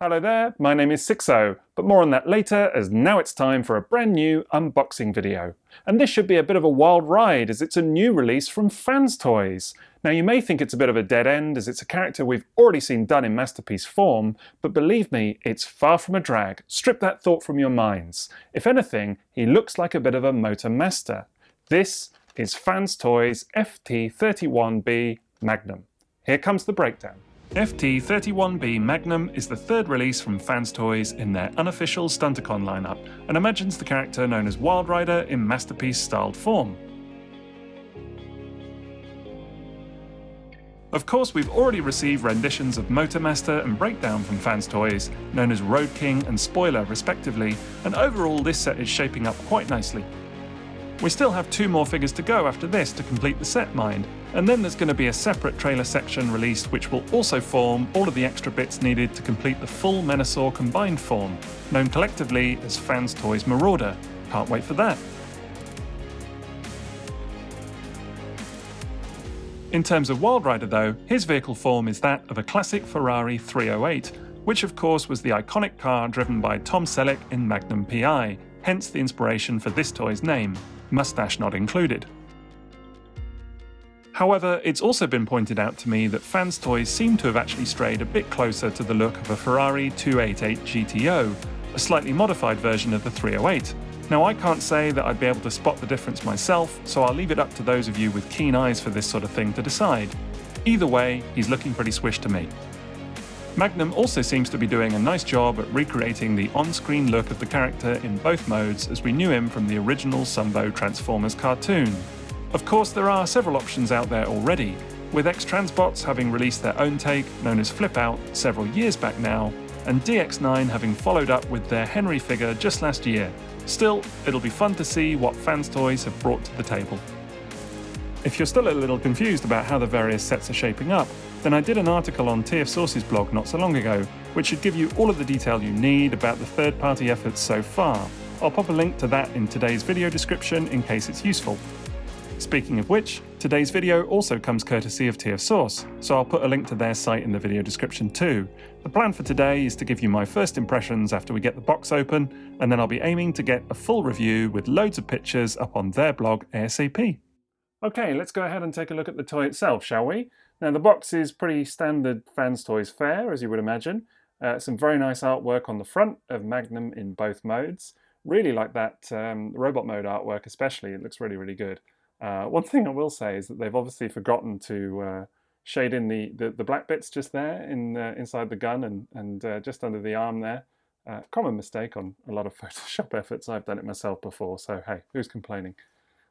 Hello there, my name is Sixo, but more on that later, as now it's time for a brand new unboxing video. And this should be a bit of a wild ride, as it's a new release from FansToys. Now you may think it's a bit of a dead end, as it's a character we've already seen done in masterpiece form, but believe me, it's far from a drag. Strip that thought from your minds. If anything, he looks like a bit of a motor master. This is FansToys FT-31B Magnum. Here comes the breakdown. FT-31B Magnum is the third release from FansToys in their unofficial Stunticon lineup, and imagines the character known as Wildrider in masterpiece-styled form. Of course, we've already received renditions of Motormaster and Breakdown from FansToys, known as Road King and Spoiler respectively, and overall this set is shaping up quite nicely. We still have 2 more figures to go after this to complete the set mind, and then there's going to be a separate trailer section released which will also form all of the extra bits needed to complete the full Menasor combined form, known collectively as FansToys Marauder. Can't wait for that. In terms of Wildrider though, his vehicle form is that of a classic Ferrari 308, which of course was the iconic car driven by Tom Selleck in Magnum PI, hence the inspiration for this toy's name, mustache not included. However, it's also been pointed out to me that FansToys seem to have actually strayed a bit closer to the look of a Ferrari 288 GTO, a slightly modified version of the 308. Now I can't say that I'd be able to spot the difference myself, so I'll leave it up to those of you with keen eyes for this sort of thing to decide. Either way, he's looking pretty swish to me. Magnum also seems to be doing a nice job at recreating the on-screen look of the character in both modes as we knew him from the original Sunbow Transformers cartoon. Of course, there are several options out there already, with X-Transbots having released their own take, known as Flip Out, several years back now, and DX9 having followed up with their Henry figure just last year. Still, it'll be fun to see what FansToys have brought to the table. If you're still a little confused about how the various sets are shaping up, then I did an article on TF Source's blog not so long ago, which should give you all of the detail you need about the third-party efforts so far. I'll pop a link to that in today's video description in case it's useful. Speaking of which, today's video also comes courtesy of TF Source, so I'll put a link to their site in the video description too. The plan for today is to give you my first impressions after we get the box open, and then I'll be aiming to get a full review with loads of pictures up on their blog ASAP. Okay, let's go ahead and take a look at the toy itself, shall we? Now the box is pretty standard FansToys fare, as you would imagine. Some very nice artwork on the front of Magnum in both modes. Really like that robot mode artwork especially, it looks really, really good. One thing I will say is that they've obviously forgotten to shade in the black bits just there inside the gun and just under the arm there. Common mistake on a lot of Photoshop efforts. I've done it myself before, so hey, who's complaining?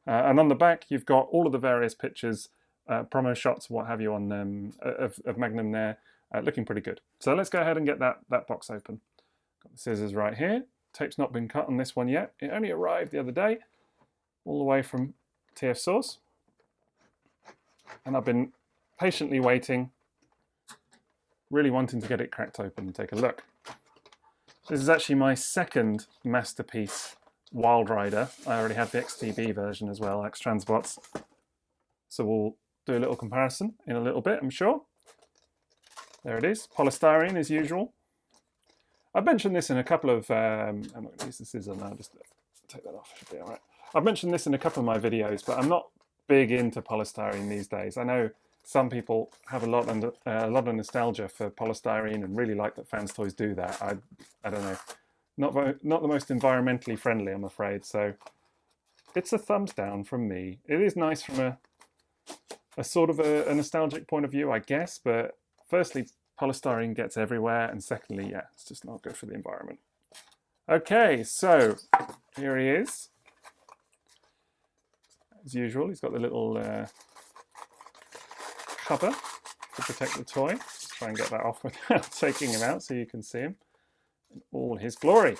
And on the back, you've got all of the various pictures, promo shots, what have you, on of Magnum there, looking pretty good. So let's go ahead and get that box open. Got the scissors right here. Tape's not been cut on this one yet. It only arrived the other day, all the way from TF Source. And I've been patiently waiting, really wanting to get it cracked open and take a look. This is actually my second masterpiece Wildrider. I already have the XTB version as well, X-Transbots. So we'll do a little comparison in a little bit, I'm sure. There it is, polystyrene as usual. I've mentioned this in a couple of, I'm not going to use the scissors now, just take that off, should be all right. I've mentioned this in a couple of my videos, but I'm not big into polystyrene these days. I know some people have a lot of nostalgia for polystyrene and really like that FansToys do that. I don't know. Not the most environmentally friendly, I'm afraid, so it's a thumbs down from me. It is nice from a sort of a nostalgic point of view, I guess, but firstly, polystyrene gets everywhere, and secondly, yeah, it's just not good for the environment. Okay, so here he is. As usual, he's got the little cover to protect the toy. Let's try and get that off without taking him out so you can see him in all his glory.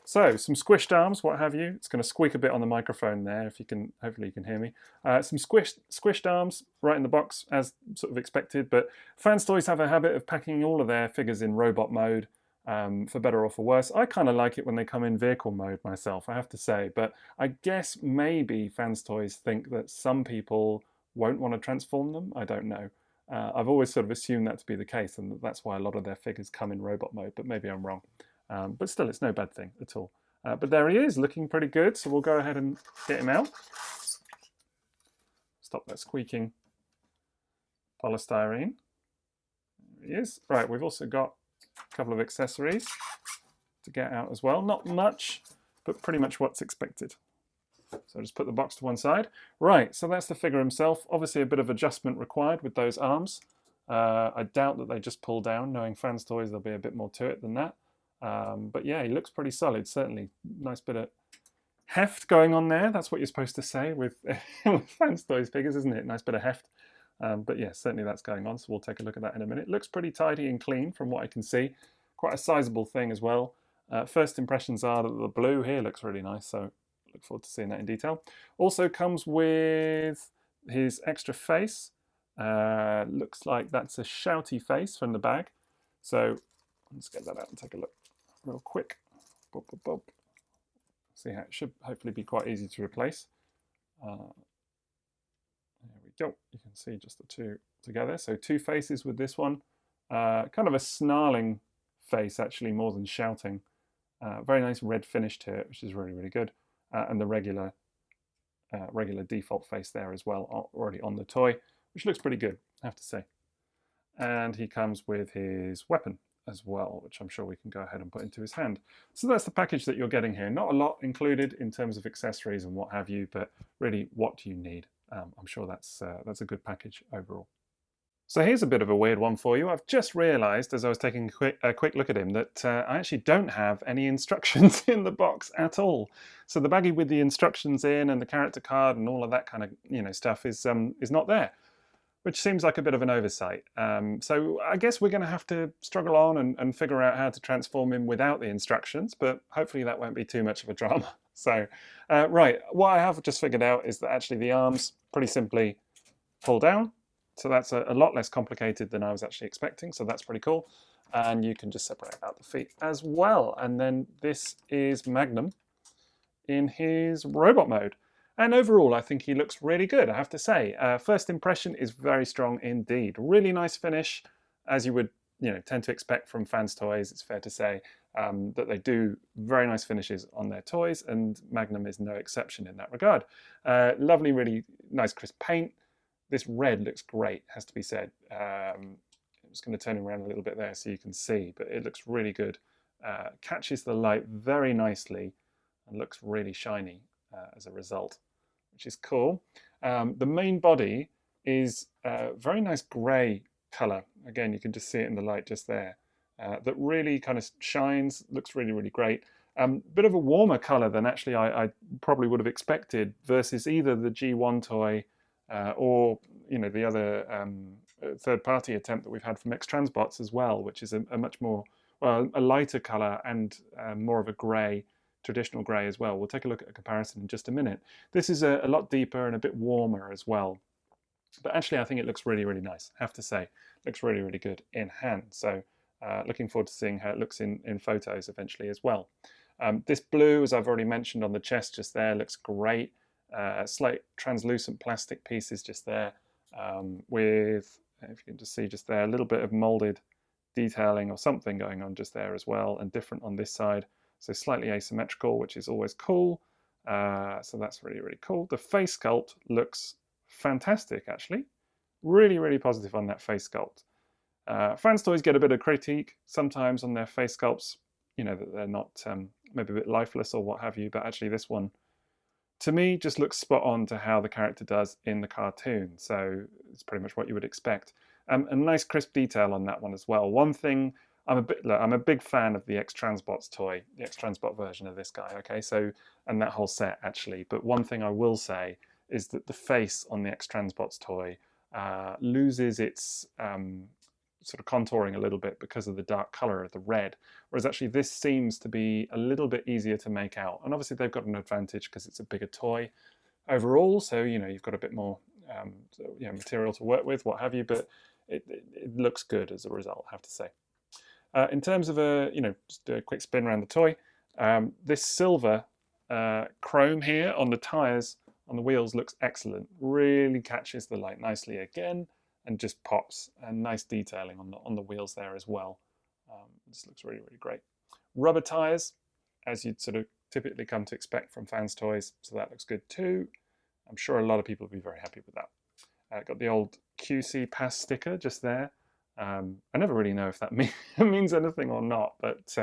So, some squished arms, what have you. It's going to squeak a bit on the microphone there, if you can, hopefully you can hear me. Some squished arms right in the box, as sort of expected, but FansToys have a habit of packing all of their figures in robot mode, for better or for worse. I kind of like it when they come in vehicle mode myself, I have to say, but I guess maybe FansToys think that some people won't want to transform them, I don't know. I've always sort of assumed that to be the case, and that's why a lot of their figures come in robot mode, but maybe I'm wrong. But still, it's no bad thing at all. But there he is, looking pretty good, so we'll go ahead and get him out. Stop that squeaking polystyrene. There he is. Right, we've also got a couple of accessories to get out as well. Not much, but pretty much what's expected. So just put the box to one side. Right, so that's the figure himself. Obviously a bit of adjustment required with those arms. I doubt that they just pull down. Knowing FansToys, there'll be a bit more to it than that. But yeah, he looks pretty solid, certainly. Nice bit of heft going on there. That's what you're supposed to say with, with FansToys figures, isn't it? Nice bit of heft. But yeah, certainly that's going on, so we'll take a look at that in a minute. Looks pretty tidy and clean from what I can see. Quite a sizable thing as well. First impressions are that the blue here looks really nice, so look forward to seeing that in detail. Also comes with his extra face. Looks like that's a shouty face from the bag. So let's get that out and take a look real quick. Boop, boop, boop. See how it should hopefully be quite easy to replace. There we go. You can see just the two together. So two faces with this one. Kind of a snarling face, actually, more than shouting. Very nice red finish to it, which is really, really good. And the regular default face there as well, already on the toy, which looks pretty good, I have to say. And he comes with his weapon as well, which I'm sure we can go ahead and put into his hand. So that's the package that you're getting here. Not a lot included in terms of accessories and what have you, but really, what do you need? I'm sure that's a good package overall. So here's a bit of a weird one for you. I've just realised as I was taking a quick look at him that I actually don't have any instructions in the box at all. So the baggie with the instructions in and the character card and all of that kind of stuff is not there, which seems like a bit of an oversight. So I guess we're going to have to struggle on and figure out how to transform him without the instructions, but hopefully that won't be too much of a drama. So right, what I have just figured out is that actually the arms pretty simply pull down. So that's a lot less complicated than I was actually expecting, so that's pretty cool. And you can just separate out the feet as well. And then this is Magnum in his robot mode. And overall, I think he looks really good, I have to say. First impression is very strong indeed. Really nice finish, as you would tend to expect from FansToys. It's fair to say that they do very nice finishes on their toys, and Magnum is no exception in that regard. Lovely, really nice crisp paint. This red looks great, has to be said. I'm just going to turn him around a little bit there so you can see, but it looks really good. Catches the light very nicely and looks really shiny as a result, which is cool. The main body is a very nice grey colour. Again, you can just see it in the light just there. That really kind of shines, looks really, really great. Bit of a warmer colour than actually I probably would have expected versus either the G1 toy or the other third-party attempt that we've had from X-Transbots as well, which is a much more, well, a lighter colour and more of a grey, traditional grey as well. We'll take a look at a comparison in just a minute. This is a lot deeper and a bit warmer as well. But actually, I think it looks really, really nice, I have to say. Looks really, really good in hand. So looking forward to seeing how it looks in photos eventually as well. This blue, as I've already mentioned on the chest just there, looks great. Slight translucent plastic pieces just there with, if you can just see just there, a little bit of molded detailing or something going on just there as well, and different on this side. So slightly asymmetrical, which is always cool. So that's really, really cool. The face sculpt looks fantastic, actually. Really, really positive on that face sculpt. FansToys get a bit of critique sometimes on their face sculpts, that they're not maybe a bit lifeless or what have you, but actually this one, to me, just looks spot on to how the character does in the cartoon. So it's pretty much what you would expect. A nice crisp detail on that one as well. One thing, I'm a big fan of the X-Transbots toy, the X-Transbot version of this guy, okay? So, and that whole set actually. But one thing I will say is that the face on the X-Transbots toy loses its sort of contouring a little bit because of the dark color of the red, whereas actually this seems to be a little bit easier to make out. And obviously they've got an advantage because it's a bigger toy overall, so you've got a bit more material to work with, what have you, but it looks good as a result, I have to say. In terms of just do a quick spin around the toy, this silver chrome here on the tires, on the wheels, looks excellent. Really catches the light nicely again. and just pops, and nice detailing on the wheels there as well. This looks really, really great. Rubber tires, as you'd sort of typically come to expect from FansToys, so that looks good too. I'm sure a lot of people will be very happy with that. Got the old QC pass sticker just there. I never really know if that means anything or not, but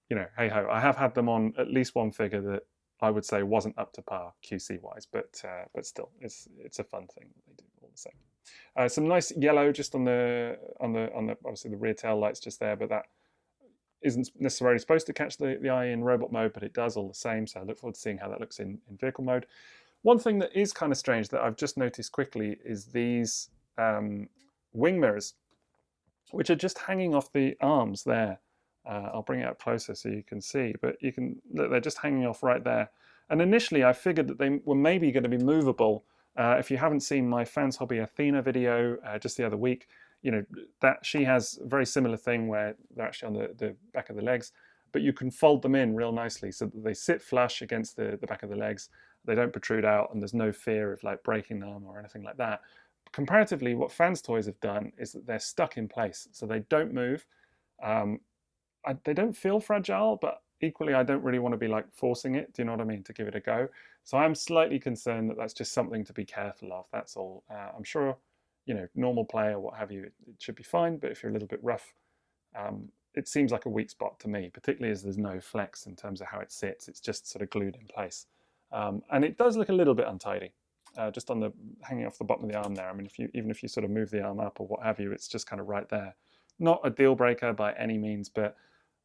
you know, hey ho. I have had them on at least one figure that I would say wasn't up to par QC wise, but still, it's a fun thing that they do all the same. Some nice yellow just on the obviously the rear tail lights just there, but that isn't necessarily supposed to catch the eye in robot mode, but it does all the same. So I look forward to seeing how that looks in vehicle mode. One thing that is kind of strange that I've just noticed quickly is these wing mirrors, which are just hanging off the arms there. I'll bring it up closer so you can see, but you can look, they're just hanging off right there. And initially I figured that they were maybe going to be movable. If you haven't seen my Fans Hobby Athena video just the other week, you know, that she has a very similar thing where they're actually on the back of the legs, but you can fold them in real nicely so that they sit flush against the back of the legs. They don't protrude out, and there's no fear of like breaking them or anything like that. Comparatively, what FansToys have done is that they're stuck in place, so they don't move. They don't feel fragile, but equally I don't really want to be like forcing it, do you know what I mean, to give it a go. So I'm slightly concerned that that's just something to be careful of, that's all. I'm sure, you know, normal player, what have you, it should be fine, but if you're a little bit rough, it seems like a weak spot to me, particularly as there's no flex in terms of how it sits. It's just sort of glued in place. And it does look a little bit untidy, just on the hanging off the bottom of the arm there. I mean, even if you sort of move the arm up or what have you, it's just kind of right there. Not a deal breaker by any means, but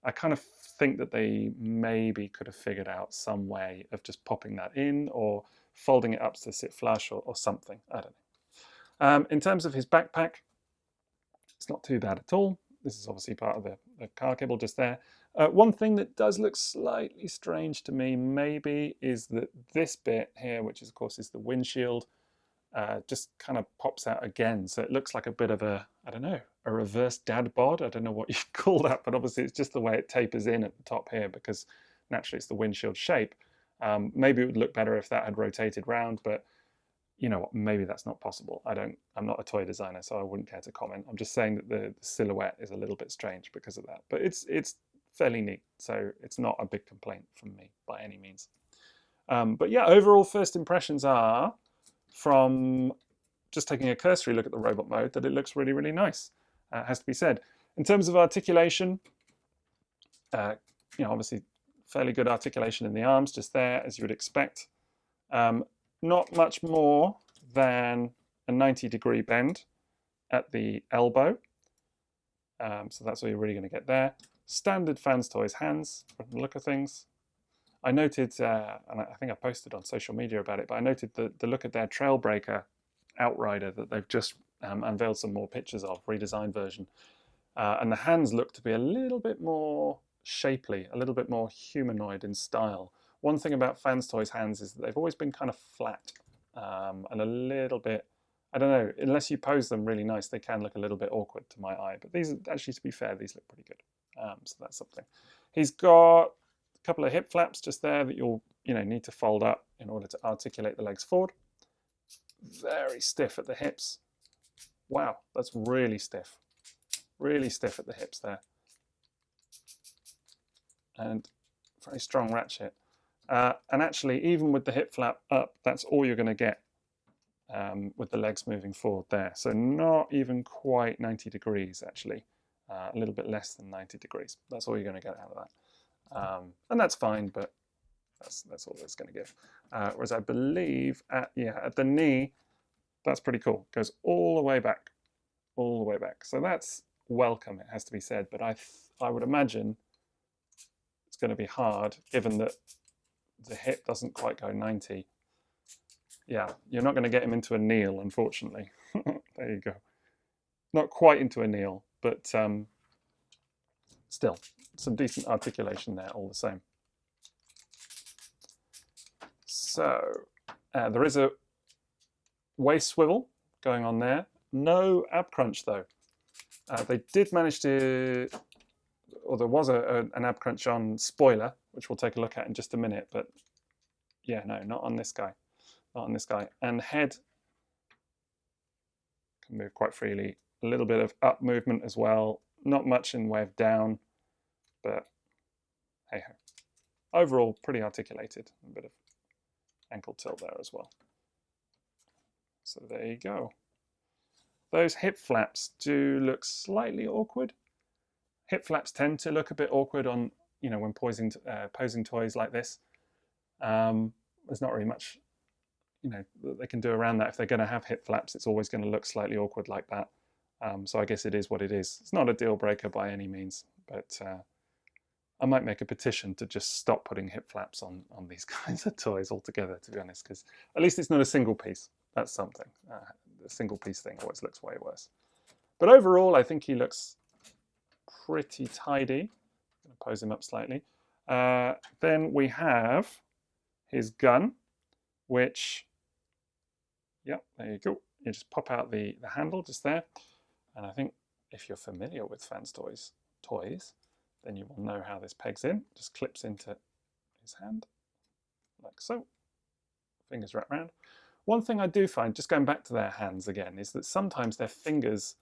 I kind of think that they maybe could have figured out some way of just popping that in or folding it up to sit flush or something. I don't know. In terms of his backpack, it's not too bad at all. This is obviously part of the car cable just there. One thing that does look slightly strange to me maybe is that this bit here, which is, of course is the windshield, just kind of pops out again. So it looks like a bit of a, I don't know, a reverse dad bod. I don't know what you call that, but obviously it's just the way it tapers in at the top here because naturally it's the windshield shape. Maybe it would look better if that had rotated round, but you know what, maybe that's not possible. I'm not a toy designer, so I wouldn't care to comment. I'm just saying that the silhouette is a little bit strange because of that, but it's fairly neat, so it's not a big complaint from me by any means. But yeah, overall first impressions are, from just taking a cursory look at the robot mode, that it looks really, really nice. Has to be said. In terms of articulation, you know, obviously fairly good articulation in the arms, just there as you would expect. Not much more than a 90-degree bend at the elbow. So that's all you're really going to get there. Standard FansToys hands from the look of things. I noted, and I think I posted on social media about it, but I noted the look at their Trailbreaker Outrider that they've just unveiled some more pictures of, redesigned version. And the hands look to be a little bit more shapely, a little bit more humanoid in style. One thing about FansToys hands is that they've always been kind of flat and a little bit, I don't know, unless you pose them really nice, they can look a little bit awkward to my eye. But these, actually, to be fair, these look pretty good. So that's something. He's got a couple of hip flaps just there that you'll need to fold up in order to articulate the legs forward. Very stiff at the hips. Wow, that's really stiff. Really stiff at the hips there. And very strong ratchet. And actually, even with the hip flap up, that's all you're going to get with the legs moving forward there. So not even quite 90 degrees, actually. A little bit less than 90 degrees. That's all you're going to get out of that. And that's fine, but that's all it's going to give. Whereas I believe at the knee, that's pretty cool. Goes all the way back, all the way back. So that's welcome, it has to be said. But I would imagine it's going to be hard, given that the hip doesn't quite go 90. Yeah, you're not going to get him into a kneel, unfortunately. There you go. Not quite into a kneel, but still, some decent articulation there all the same. So there is a waist swivel going on there. No ab crunch though. They did manage to, or there was an ab crunch on spoiler, which we'll take a look at in just a minute, but yeah, no, not on this guy. Not on this guy. And head can move quite freely. A little bit of up movement as well. Not much in the way of down, but hey ho. Overall, pretty articulated. A bit of ankle tilt there as well. So there you go. Those hip flaps do look slightly awkward. Hip flaps tend to look a bit awkward on, you know, when posing toys like this. There's not really much, you know, that they can do around that. If they're going to have hip flaps, it's always going to look slightly awkward like that. So I guess it is what it is. It's not a deal breaker by any means, but I might make a petition to just stop putting hip flaps on these kinds of toys altogether, to be honest, because at least it's not a single piece. That's something. The single piece thing always looks way worse. But overall, I think he looks pretty tidy. I'm going to pose him up slightly. Then we have his gun, which, yep, there you go. You just pop out the handle just there. And I think if you're familiar with FansToys toys, then you will know how this pegs in. Just clips into his hand, like so. Fingers wrap around. One thing I do find, just going back to their hands again, is that sometimes their fingers,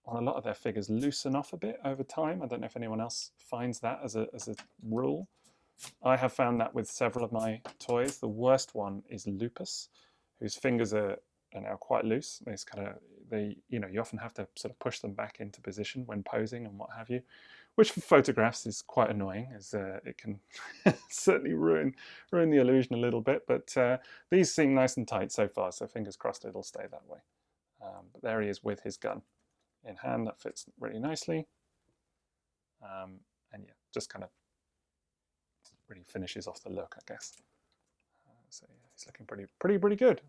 on a lot of their figures, loosen off a bit over time. I don't know if anyone else finds that as a rule. I have found that with several of my toys. The worst one is Lupus, whose fingers are now quite loose. You know, you often have to sort of push them back into position when posing and what have you, which for photographs is quite annoying, as it can certainly ruin the illusion a little bit. But these seem nice and tight so far, so fingers crossed it'll stay that way. But there he is with his gun in hand. That fits really nicely. And yeah, just kind of really finishes off the look, I guess. So yeah, he's looking pretty good.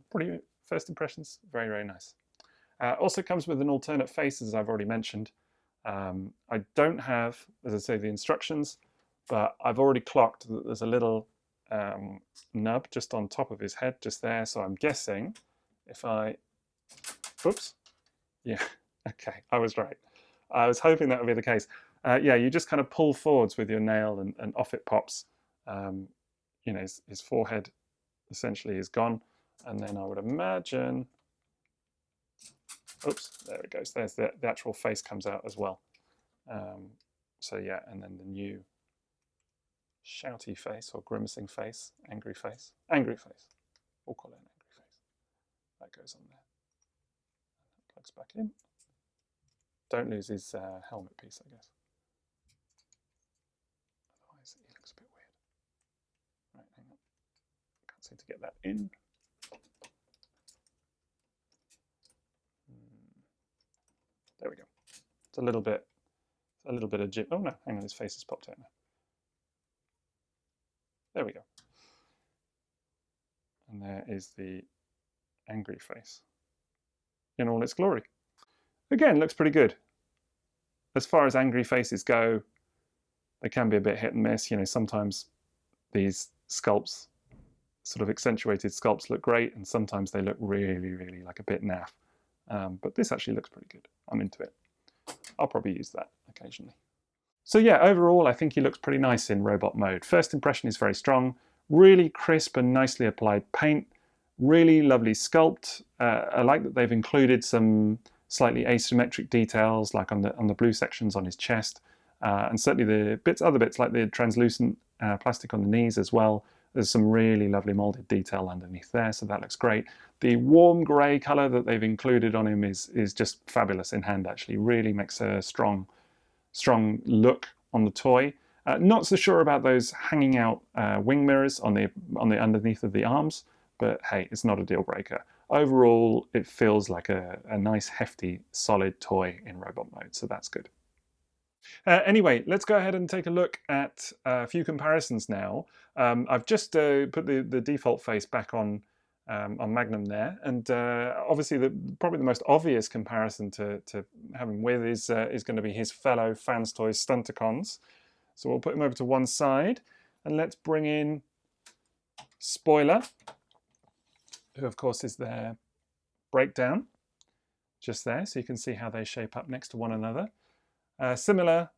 First impressions, very, very nice. Also comes with an alternate face, as I've already mentioned. I don't have, as I say, the instructions, but I've already clocked that there's a little nub just on top of his head, just there. So I'm guessing if I, oops, yeah, okay, I was right. I was hoping that would be the case. Yeah, you just kind of pull forwards with your nail and off it pops. You know, his forehead essentially is gone. And then I would imagine, oops, there it goes. There's the actual face comes out as well. So yeah, and then the new shouty face or grimacing face, angry face. We'll call it an angry face. That goes on there. Plugs back in. Don't lose his helmet piece, I guess. Otherwise, he looks a bit weird. Right, hang on. Can't seem to get that in. There we go. It's a little bit of jib. Oh no, hang on, his face has popped out now. There we go. And there is the angry face in all its glory. Again, looks pretty good. As far as angry faces go, they can be a bit hit and miss. You know, sometimes these sculpts, sort of accentuated sculpts, look great, and sometimes they look really, really like a bit naff. But this actually looks pretty good. I'm into it. I'll probably use that occasionally. So yeah, overall, I think he looks pretty nice in robot mode. First impression is very strong, really crisp and nicely applied paint, really lovely sculpt. I like that they've included some slightly asymmetric details, like on the blue sections on his chest, and certainly the other bits like the translucent plastic on the knees as well. There's some really lovely molded detail underneath there, so that looks great. The warm grey colour that they've included on him is just fabulous in hand, actually. Really makes a strong look on the toy. Not so sure about those hanging out wing mirrors on the underneath of the arms, but hey, it's not a deal breaker. Overall, it feels like a nice, hefty, solid toy in robot mode, so that's good. Anyway, let's go ahead and take a look at a few comparisons now. I've just put the default face back on Magnum there, and obviously probably the most obvious comparison to have him with is going to be his fellow FansToys Stunticons. So we'll put him over to one side, and let's bring in Spoiler, who of course is their breakdown, just there, so you can see how they shape up next to one another. Similar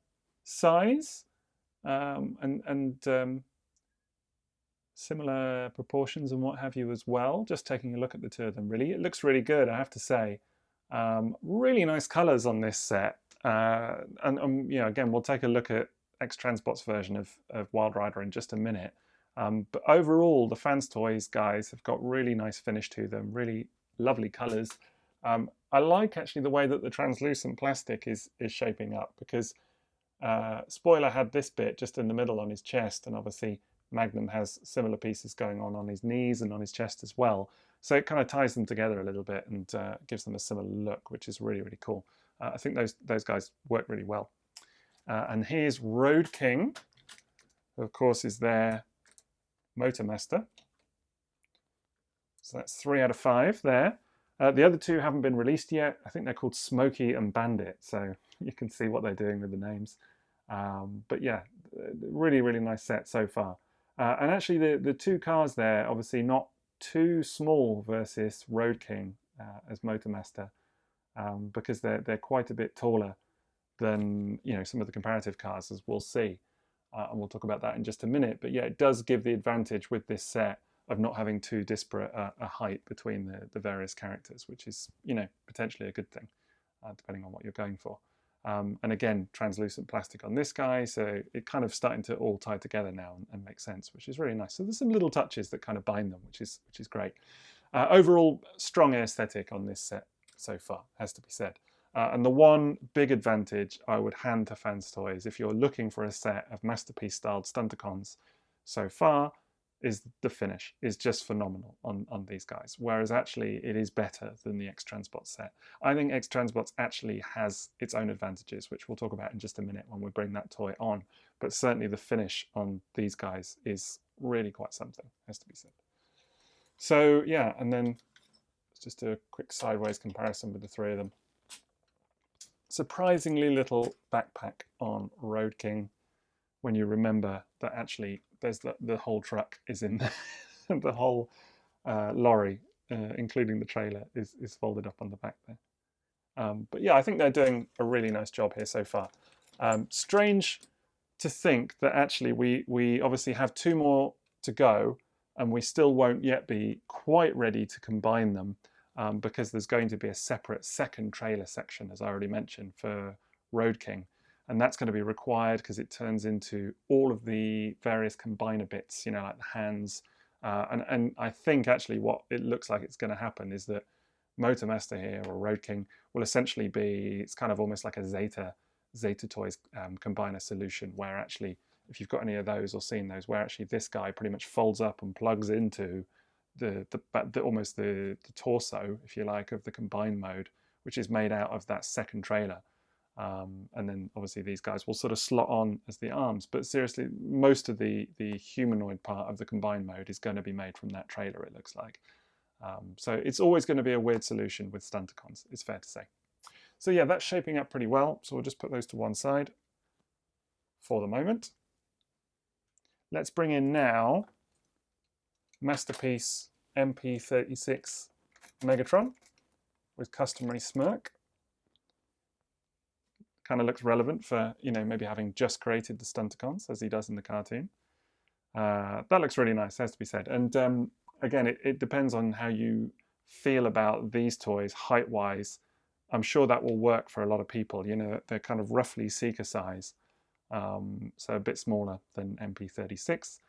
size and similar proportions and what have you as well. Just taking a look at the two of them, really, it looks really good, I have to say. Really nice colors on this set. And you know, again, we'll take a look at X-Transbots version of Wildrider in just a minute. But overall, the FansToys guys have got really nice finish to them, really lovely colors. I like actually the way that the translucent plastic is shaping up, because Spoiler had this bit just in the middle on his chest, and obviously Magnum has similar pieces going on his knees and on his chest as well. So it kind of ties them together a little bit and gives them a similar look, which is really, really cool. I think those guys work really well. And here's Road King, who of course is their Motormaster. So that's 3 out of 5 there. The other two haven't been released yet. I think they're called Smokey and Bandit, so you can see what they're doing with the names. But yeah, really, really nice set so far. And actually the two cars there, obviously not too small versus Road King as Motormaster, because they're quite a bit taller than, you know, some of the comparative cars, as we'll see. And we'll talk about that in just a minute. But yeah, it does give the advantage with this set of not having too disparate a height between the various characters, which is, you know, potentially a good thing, depending on what you're going for. And again, translucent plastic on this guy, so it kind of starting to all tie together now and make sense, which is really nice. So there's some little touches that kind of bind them, which is great. Overall, strong aesthetic on this set so far, has to be said. And the one big advantage I would hand to FansToys, if you're looking for a set of masterpiece-styled Stunticons so far, is the finish is just phenomenal on these guys, whereas actually it is better than the X-Transbots set. I think X-Transbots actually has its own advantages, which we'll talk about in just a minute when we bring that toy on, but certainly the finish on these guys is really quite something, has to be said. So yeah, and then let's just do a quick sideways comparison with the three of them. Surprisingly little backpack on Road King, when you remember that actually there's the whole truck is in there. The whole lorry, including the trailer, is folded up on the back there. But yeah, I think they're doing a really nice job here so far. Strange to think that actually we obviously have 2 more to go, and we still won't yet be quite ready to combine them, because there's going to be a separate second trailer section, as I already mentioned, for Road King. And that's going to be required because it turns into all of the various combiner bits, you know, like the hands. And I think actually what it looks like it's going to happen is that Motormaster here, or Road King, will essentially be, it's kind of almost like a Zeta Toys combiner solution, where actually, if you've got any of those or seen those, where actually this guy pretty much folds up and plugs into almost the torso, if you like, of the combined mode, which is made out of that second trailer. And then obviously these guys will sort of slot on as the arms, but seriously, most of the humanoid part of the combined mode is going to be made from that trailer, it looks like. So it's always going to be a weird solution with Stunticons, it's fair to say. So yeah, that's shaping up pretty well. So we'll just put those to one side for the moment. Let's bring in now Masterpiece MP36 Megatron with customary smirk. Kind of looks relevant for, you know, maybe having just created the Stunticons as he does in the cartoon. That looks really nice, has to be said. And again, it depends on how you feel about these toys height-wise. I'm sure that will work for a lot of people. You know, they're kind of roughly Seeker size, so a bit smaller than MP36.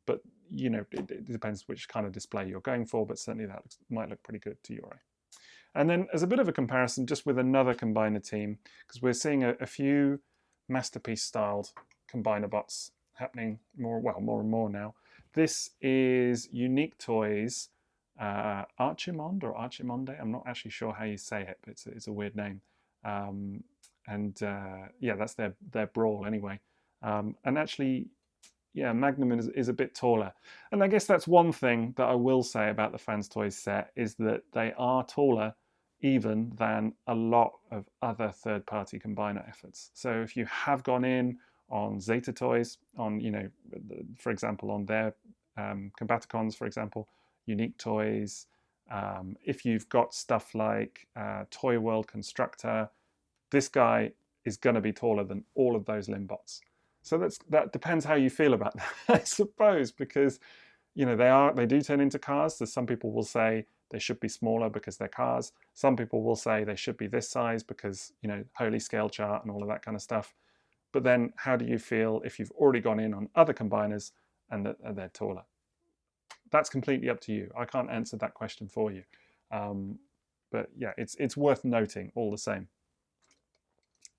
But you know, it depends which kind of display you're going for, but certainly that might look pretty good to your eye. And then as a bit of a comparison, just with another combiner team, because we're seeing a few masterpiece-styled combiner bots happening more and more now. This is Unique Toys Archimond or Archimonde. I'm not actually sure how you say it, but it's a weird name. Yeah, that's their Brawl anyway. And actually, yeah, Magnum is a bit taller. And I guess that's one thing that I will say about the FansToys set, is that they are taller even than a lot of other third-party combiner efforts. So if you have gone in on Zeta Toys, on, you know, for example, on their Combaticons, for example, Unique Toys, if you've got stuff like Toy World Constructor, this guy is going to be taller than all of those limbots. So that depends how you feel about that, I suppose, because, you know, they do turn into cars. So some people will say they should be smaller because they're cars. Some people will say they should be this size because, you know, holy scale chart and all of that kind of stuff. But then how do you feel if you've already gone in on other combiners and they're taller? That's completely up to you. I can't answer that question for you. But yeah, it's worth noting all the same.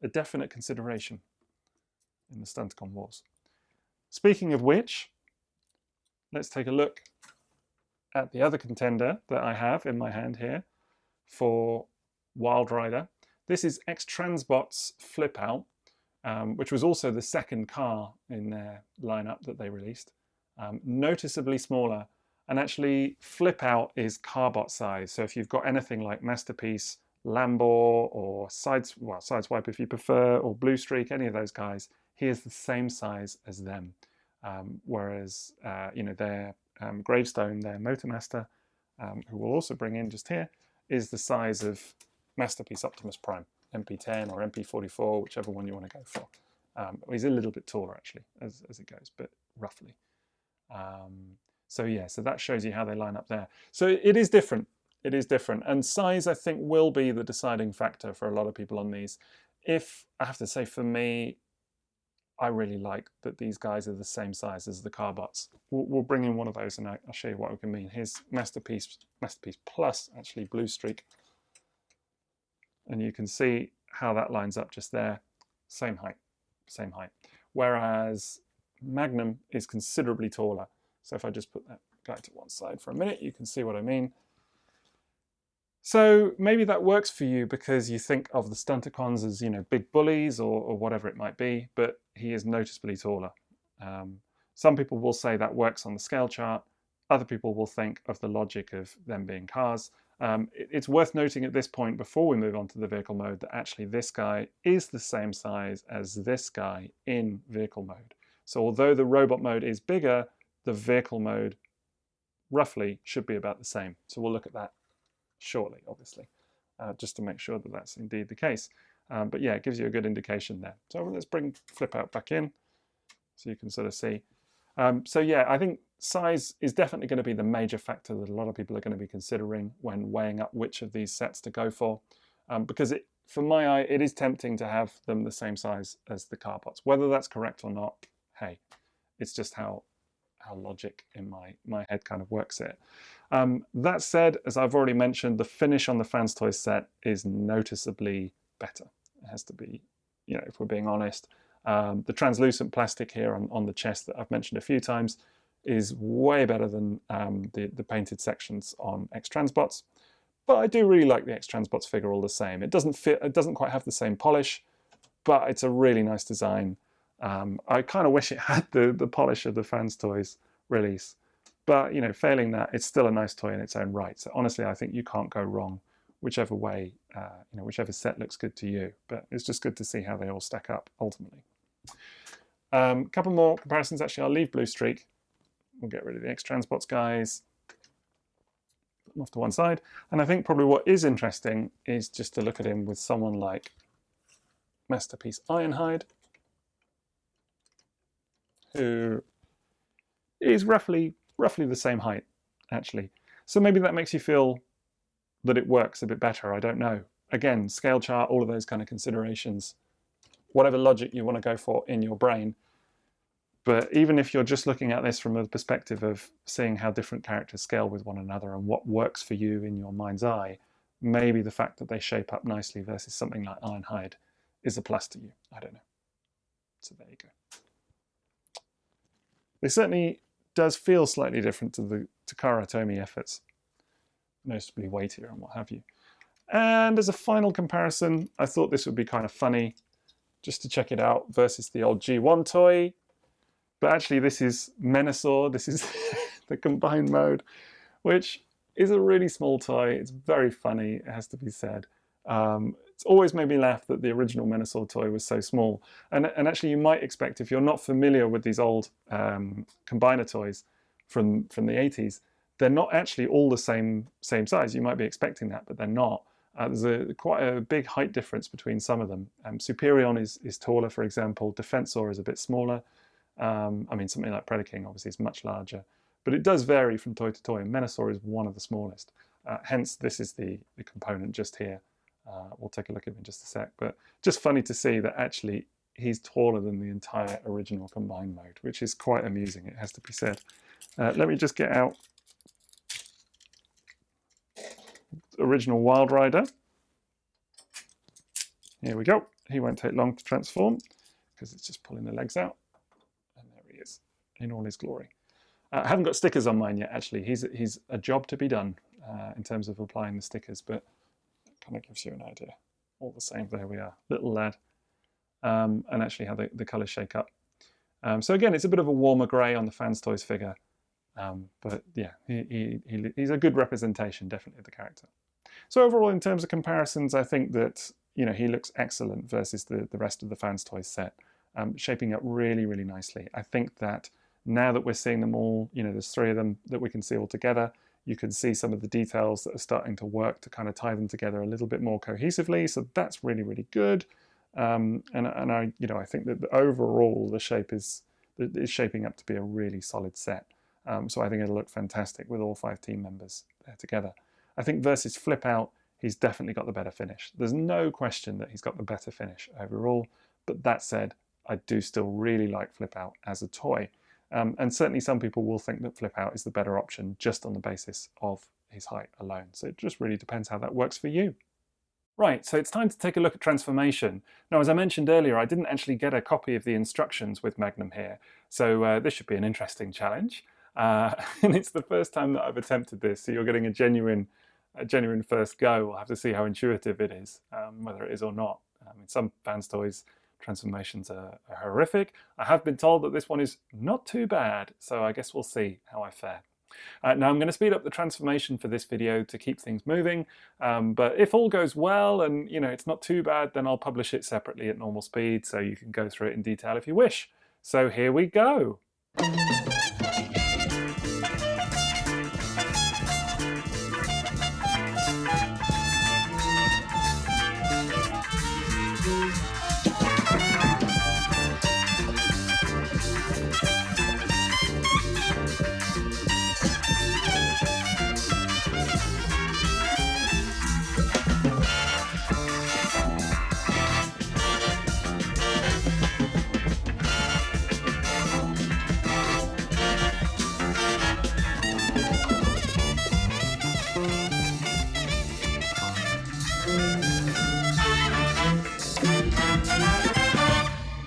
A definite consideration in the Stunticon wars. Speaking of which, let's take a look at the other contender that I have in my hand here for Wildrider. This is X-Transbots Flip Out, which was also the second car in their lineup that they released. Noticeably smaller, and actually Flip Out is carbot size. So if you've got anything like Masterpiece, Lambo, or Sideswipe if you prefer, or Blue Streak, any of those guys, he is the same size as them. Whereas you know, their Gravestone, their Motormaster, who we'll also bring in just here, is the size of Masterpiece Optimus Prime, MP10 or MP44, whichever one you want to go for. He's a little bit taller actually as it goes, but roughly. So yeah, so that shows you how they line up there. So it is different. It is different, and size I think will be the deciding factor for a lot of people on these. If I have to say, for me, I really like that these guys are the same size as the Carbots. We'll bring in one of those and I'll show you what we can mean. Here's Masterpiece Plus, actually Blue Streak. And you can see how that lines up just there. Same height, same height. Whereas Magnum is considerably taller. So if I just put that guy to one side for a minute, you can see what I mean. So maybe that works for you because you think of the Stunticons as, you know, big bullies or whatever it might be, but he is noticeably taller. Some people will say that works on the scale chart. Other people will think of the logic of them being cars. It's worth noting at this point, before we move on to the vehicle mode, that actually this guy is the same size as this guy in vehicle mode. So although the robot mode is bigger, the vehicle mode roughly should be about the same. So we'll look at that shortly, obviously, just to make sure that that's indeed the case. But yeah, it gives you a good indication there. So let's bring Flip Out back in so you can sort of see. So yeah, I think size is definitely going to be the major factor that a lot of people are going to be considering when weighing up which of these sets to go for. Because for my eye, it is tempting to have them the same size as the Carbots. Whether that's correct or not, hey, it's just how logic in my head kind of works it. That said, as I've already mentioned, the finish on the FansToys set is noticeably better. It has to be, you know, if we're being honest. The translucent plastic here on the chest that I've mentioned a few times is way better than the painted sections on X-Transbots. But I do really like the X-Transbots figure all the same. It doesn't quite have the same polish, but it's a really nice design. I kind of wish it had the polish of the FansToys release, but you know, failing that, it's still a nice toy in its own right. So honestly, I think you can't go wrong whichever way, you know, whichever set looks good to you. But it's just good to see how they all stack up ultimately. A couple more comparisons. Actually, I'll leave Blue Streak. We'll get rid of the X-Transbots guys. Put them off to one side. And I think probably what is interesting is just to look at him with someone like Masterpiece Ironhide, who is roughly the same height, actually. So maybe that makes you feel that it works a bit better. I don't know. Again, scale chart, all of those kind of considerations, whatever logic you want to go for in your brain. But even if you're just looking at this from a perspective of seeing how different characters scale with one another and what works for you in your mind's eye, maybe the fact that they shape up nicely versus something like Ironhide is a plus to you. I don't know. So there you go. It certainly does feel slightly different to the Takara Tomy efforts, noticeably weightier and what have you. And as a final comparison, I thought this would be kind of funny just to check it out versus the old G1 toy. But actually this is Menasor, this is the combined mode, which is a really small toy. It's very funny, it has to be said. It's always made me laugh that the original Menasor toy was so small. And actually you might expect, if you're not familiar with these old combiner toys from the 80s, they're not actually all the same size. You might be expecting that, but they're not. There's quite a big height difference between some of them. Superion is taller, for example. Defensor is a bit smaller. I mean, something like Predaking obviously is much larger. But it does vary from toy to toy, and Menasor is one of the smallest. Hence, this is the component just here. We'll take a look at him in just a sec, but just funny to see that actually he's taller than the entire original combined mode, which is quite amusing, it has to be said. Let me just get out original Wildrider. Here we go. He won't take long to transform because it's just pulling the legs out. And there he is in all his glory. I haven't got stickers on mine yet, actually. He's a job to be done in terms of applying the stickers, but that kind of gives you an idea. All the same, there we are. Little lad. And actually how the colours shake up. So again, it's a bit of a warmer grey on the FansToys figure. But yeah, he's a good representation, definitely, of the character. So overall, in terms of comparisons, I think that he looks excellent versus the rest of the FansToys set, shaping up really, really nicely. I think that now that we're seeing them all, there's 3 of them that we can see all together, you can see some of the details that are starting to work to kind of tie them together a little bit more cohesively. So that's really, really good. And I think that overall the shape is shaping up to be a really solid set. So I think it'll look fantastic with all 5 team members there together. I think versus Flip Out, he's definitely got the better finish. There's no question that he's got the better finish overall. But that said, I do still really like Flip Out as a toy. And certainly some people will think that Flip Out is the better option just on the basis of his height alone. So it just really depends how that works for you. Right, so it's time to take a look at transformation. Now, as I mentioned earlier, I didn't actually get a copy of the instructions with Magnum here. So this should be an interesting challenge. And it's the first time that I've attempted this, so you're getting a genuine first go. We'll have to see how intuitive it is, whether it is or not. Some FansToys transformations are horrific. I have been told that this one is not too bad, so I guess we'll see how I fare. Now I'm going to speed up the transformation for this video to keep things moving, but if all goes well and it's not too bad, then I'll publish it separately at normal speed so you can go through it in detail if you wish. So here we go.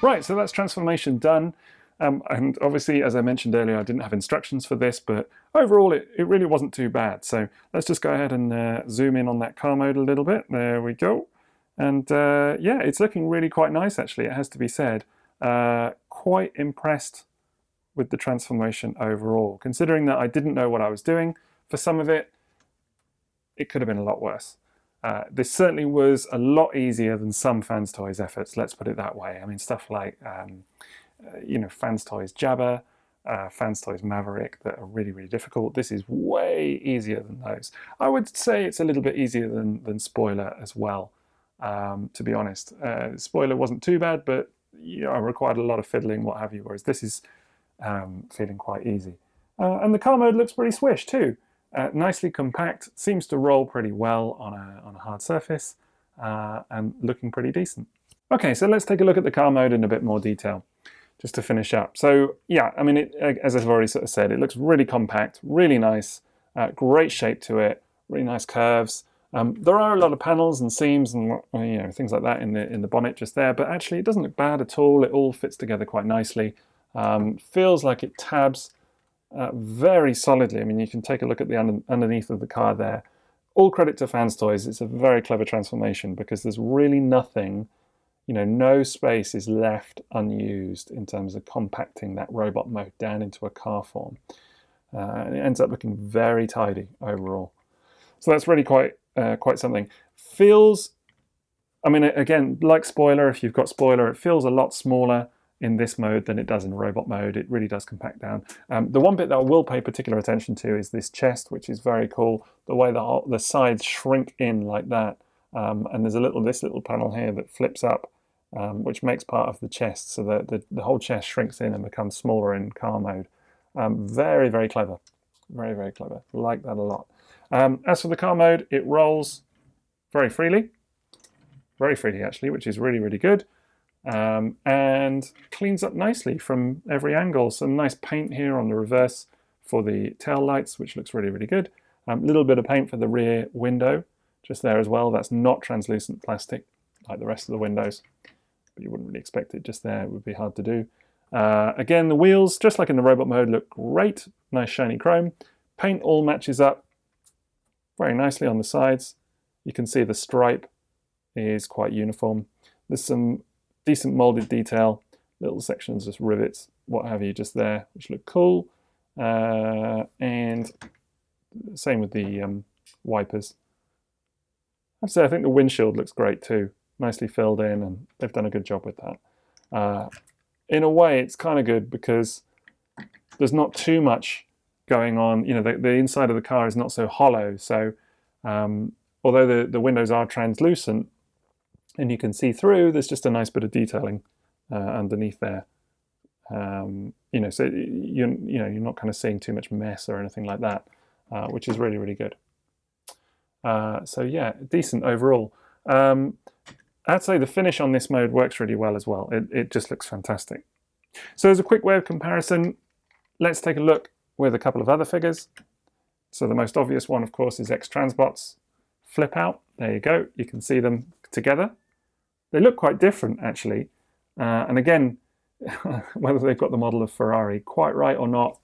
Right, so that's transformation done. And obviously, as I mentioned earlier, I didn't have instructions for this, but overall it really wasn't too bad. So let's just go ahead and zoom in on that car mode a little bit. There we go. And yeah, it's looking really quite nice, actually, it has to be said. Quite impressed with the transformation overall. Considering that I didn't know what I was doing for some of it, it could have been a lot worse. This certainly was a lot easier than some FansToys efforts, let's put it that way. I mean, stuff like, FansToys Jabba, FansToys Maverick that are really, really difficult. This is way easier than those. I would say it's a little bit easier than Spoiler as well, to be honest. Spoiler wasn't too bad, but I required a lot of fiddling, what have you, whereas this is feeling quite easy. And the car mode looks pretty swish too. Nicely compact, seems to roll pretty well on a hard surface, and looking pretty decent. Okay, so let's take a look at the car mode in a bit more detail, just to finish up. So yeah, I mean, as I've already sort of said, it looks really compact, really nice, great shape to it, really nice curves. There are a lot of panels and seams and things like that in the bonnet just there, but actually it doesn't look bad at all. It all fits together quite nicely. Feels like it tabs very solidly. I mean, you can take a look at the underneath of the car there. All credit to FansToys. It's a very clever transformation because there's really nothing, no space is left unused in terms of compacting that robot mode down into a car form. And it ends up looking very tidy overall. So that's really quite something. Feels, I mean, again, like Spoiler, if you've got Spoiler, it feels a lot smaller in this mode than it does in robot mode. It really does compact down. The one bit that I will pay particular attention to is this chest, which is very cool. The way the sides shrink in like that. And there's this little panel here that flips up, which makes part of the chest, so that the whole chest shrinks in and becomes smaller in car mode. Very, very clever. Very, very clever. Like that a lot. As for the car mode, it rolls very freely actually, which is really, really good. And cleans up nicely from every angle. Some nice paint here on the reverse for the tail lights, which looks really, really good. A little bit of paint for the rear window just there as well. That's not translucent plastic like the rest of the windows, but you wouldn't really expect it just there. It would be hard to do. Again, the wheels, just like in the robot mode, look great. Nice shiny chrome. Paint all matches up very nicely on the sides. You can see the stripe is quite uniform. There's some decent molded detail, little sections, just rivets, what have you, just there, which look cool. And same with the wipers. I have to say, I think the windshield looks great too. Nicely filled in, and they've done a good job with that. In a way, it's kind of good because there's not too much going on. You know, the inside of the car is not so hollow. So although the windows are translucent and you can see through, there's just a nice bit of detailing underneath there. You know, so you're not kind of seeing too much mess or anything like that, which is really, really good. So yeah, decent overall. I'd say the finish on this mode works really well as well. It just looks fantastic. So as a quick way of comparison, let's take a look with a couple of other figures. So the most obvious one, of course, is X-Transbots Flip Out. There you go. You can see them together. They look quite different, actually. And again, whether they've got the model of Ferrari quite right or not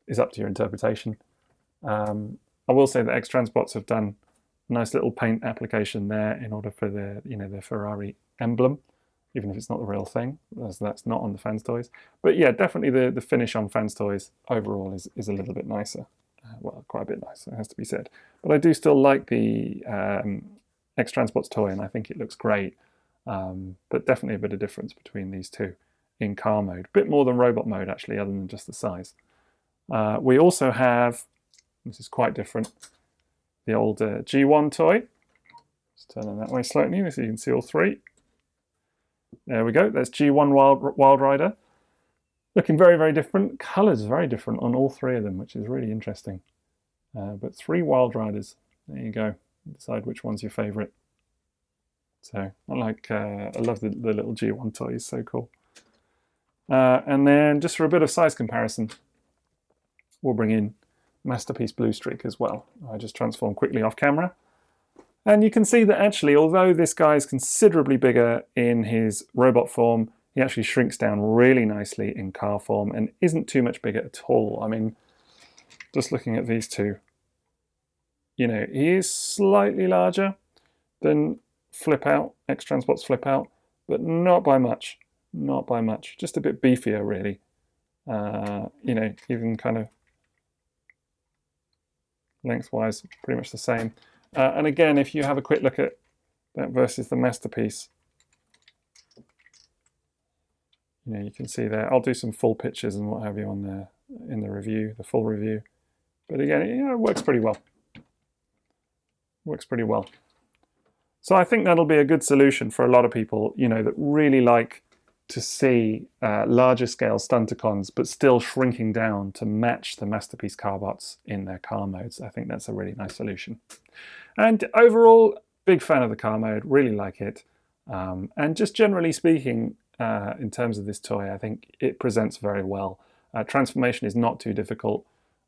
is up to your interpretation. I will say that X-Transbots have done a nice little paint application there in order for the Ferrari emblem, even if it's not the real thing, as that's not on the FansToys. But yeah, definitely the finish on FansToys overall is a little bit nicer. Well, quite a bit nicer, it has to be said. But I do still like the X-Transbots toy, and I think it looks great. But definitely a bit of difference between these two in car mode. A bit more than robot mode, actually, other than just the size. We also have, this is quite different, the old G1 toy. Just turn it that way slightly so you can see all three. There we go, that's G1 Wildrider. Looking very, very different. Colours very different on all three of them, which is really interesting. But 3 Wildriders. There you go. Decide which one's your favourite. So I love the little G1 toy. It's so cool. And then just for a bit of size comparison, we'll bring in Masterpiece Blue Streak as well. I just transform quickly off camera. And you can see that actually, although this guy is considerably bigger in his robot form, he actually shrinks down really nicely in car form and isn't too much bigger at all. I mean, just looking at these two, you know, he is slightly larger than Flip Out, X-Transbots Flip Out, but not by much. Not by much. Just a bit beefier, really. You know, even kind of lengthwise, pretty much the same. And again, if you have a quick look at that versus the Masterpiece, you know, you can see there. I'll do some full pictures and what have you on there in the review, the full review. But again, you know, it works pretty well. Works pretty well. So I think that'll be a good solution for a lot of people, you know, that really like to see larger scale Stunticons, but still shrinking down to match the Masterpiece Carbots in their car modes. I think that's a really nice solution. And overall, big fan of the car mode, really like it. And just generally speaking, in terms of this toy, I think it presents very well. Transformation is not too difficult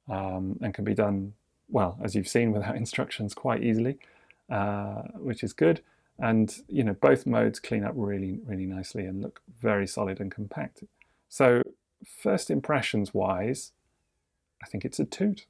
and can be done, well, as you've seen, without instructions quite easily, which is good. And, you know, both modes clean up really, really nicely and look very solid and compact. So first impressions wise, I think it's a toot.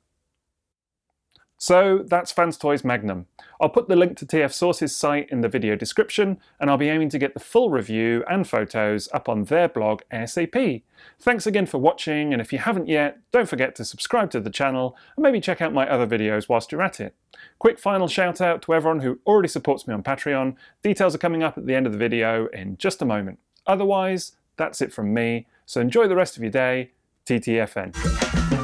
So that's FansToys Magnum. I'll put the link to TF Source's site in the video description, and I'll be aiming to get the full review and photos up on their blog ASAP. Thanks again for watching, and if you haven't yet, don't forget to subscribe to the channel and maybe check out my other videos whilst you're at it. Quick final shout out to everyone who already supports me on Patreon. Details are coming up at the end of the video in just a moment. Otherwise, that's it from me, so enjoy the rest of your day. TTFN.